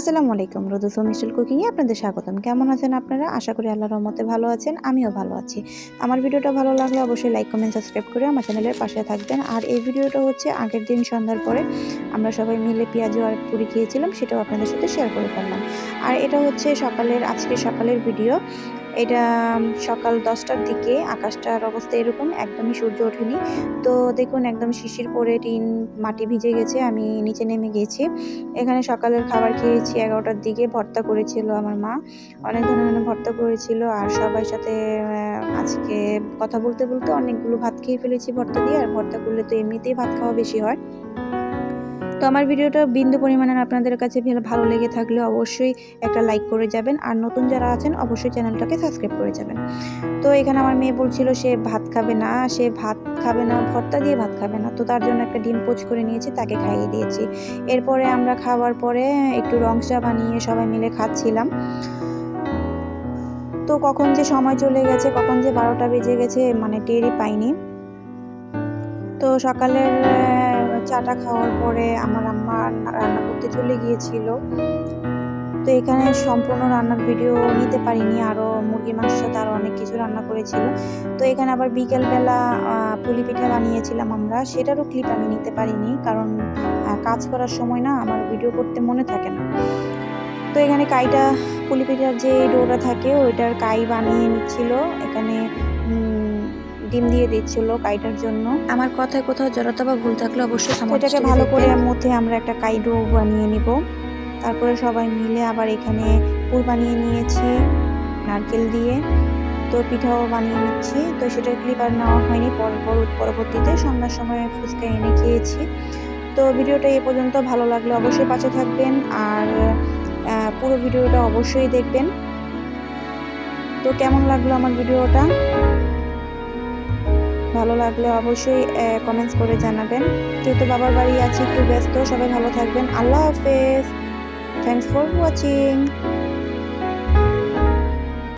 আসসালামু আলাইকুম, রোদুস মিস্টাল কুকিংয়ে আপনাদের স্বাগতম। কেমন আছেন আপনারা? আশা করি আল্লাহর রহমতে ভালো আছেন, আমিও ভালো আছি। আমার ভিডিওটা ভালো লাগলে অবশ্যই লাইক, কমেন্ট, সাবস্ক্রাইব করে আমার চ্যানেলের পাশে থাকবেন। আর এই ভিডিওটা হচ্ছে আগের দিন সন্ধ্যার পরে আমরা সবাই মিলে পেঁয়াজু আর পুরি খেয়েছিলাম, সেটাও আপনাদের সাথে শেয়ার করে ফেললাম। আর এটা হচ্ছে আজকে সকালের ভিডিও। এটা সকাল 10টার দিকে আকাশটার অবস্থা এরকম, একদমই সূর্য ওঠেনি। তো দেখুন একদম শিশির পরে মাটি ভিজে গেছে, আমি নিচে নেমে গিয়েছি। এখানে সকালের খাবার খেয়েছি 11টার দিকে। ভর্তা করেছিল আমার মা, অনেক ধরনের ভর্তা করেছিল। আর সবাই সাথে আজকে কথা বলতে বলতে অনেকগুলো ভাত খেয়ে ফেলেছি ভর্তা দিয়ে। আর ভর্তা করলে তো এমনিতেই ভাত খাওয়া বেশি হয়। তো আমার ভিডিওটা বিন্দু পরিমাণে আপনাদের কাছে ভালো লেগে থাকলে অবশ্যই একটা লাইক করে যাবেন, আর নতুন যারা আছেন অবশ্যই চ্যানেলটাকে সাবস্ক্রাইব করে যাবেন। তো এখানে আমার মেয়ে বলছিল সে ভাত খাবে না, ভর্তা দিয়ে ভাত খাবে না। তো তার জন্য একটা ডিম পোচ করে নিয়েছি, তাকে খাইয়ে দিয়েছি। এরপরে আমরা খাওয়ার পরে একটু রং চা বানিয়ে সবাই মিলে খাচ্ছিলাম। তো কখন যে সময় চলে গেছে, কখন যে 12টা বেজে গেছে মানে টেরই পাইনি। তো সকালের চাটা খাওয়ার পরে আমার আম্মা রান্না করতে চলে গিয়েছিল। তো এখানে সম্পূর্ণ রান্নার ভিডিও নিতে পারিনি, আরও মুরগির মাংসের সাথে আরও অনেক কিছু রান্না করেছিল। তো এখানে আবার বিকেলবেলা পুলি পিঠা বানিয়েছিলাম আমরা, সেটারও ক্লিপ আমি নিতে পারিনি, কারণ কাজ করার সময় না আমার ভিডিও করতে মনে থাকে না। তো এখানে পুলি পিঠার যে ডোটা থাকে ওইটার কাই বানিয়ে নিচ্ছিল। এখানে ডিম দিয়ে দিচ্ছিল কাইটার জন্য। আমার কথায় কোথাও জড়তা বা ভুল থাকলে অবশ্যই এটাকে ভালো করে মধ্যে আমরা একটা কাই ডো বানিয়ে নিব। তারপরে সবাই মিলে আবার এখানে পুর বানিয়ে নিয়েছি নারকেল দিয়ে। তো পিঠাও বানিয়ে নিচ্ছি। তো সেটার ক্লিপ আর নেওয়া হয়নি, পরবর্তীতে সন্ধ্যার সময় ফুচকা এনে খেয়েছি। তো ভিডিওটা এ পর্যন্ত। ভালো লাগলে অবশ্যই পাশে থাকবেন, আর পুরো ভিডিওটা অবশ্যই দেখবেন। তো কেমন লাগলো আমার ভিডিওটা? ভালো লাগলে অবশ্যই কমেন্টস করে জানাবেন। যেহেতু বাবার বাড়ি আছি, একটু ব্যস্ত। সবাই ভালো থাকবেন। আল্লাহ হাফেজ। Thanks for watching.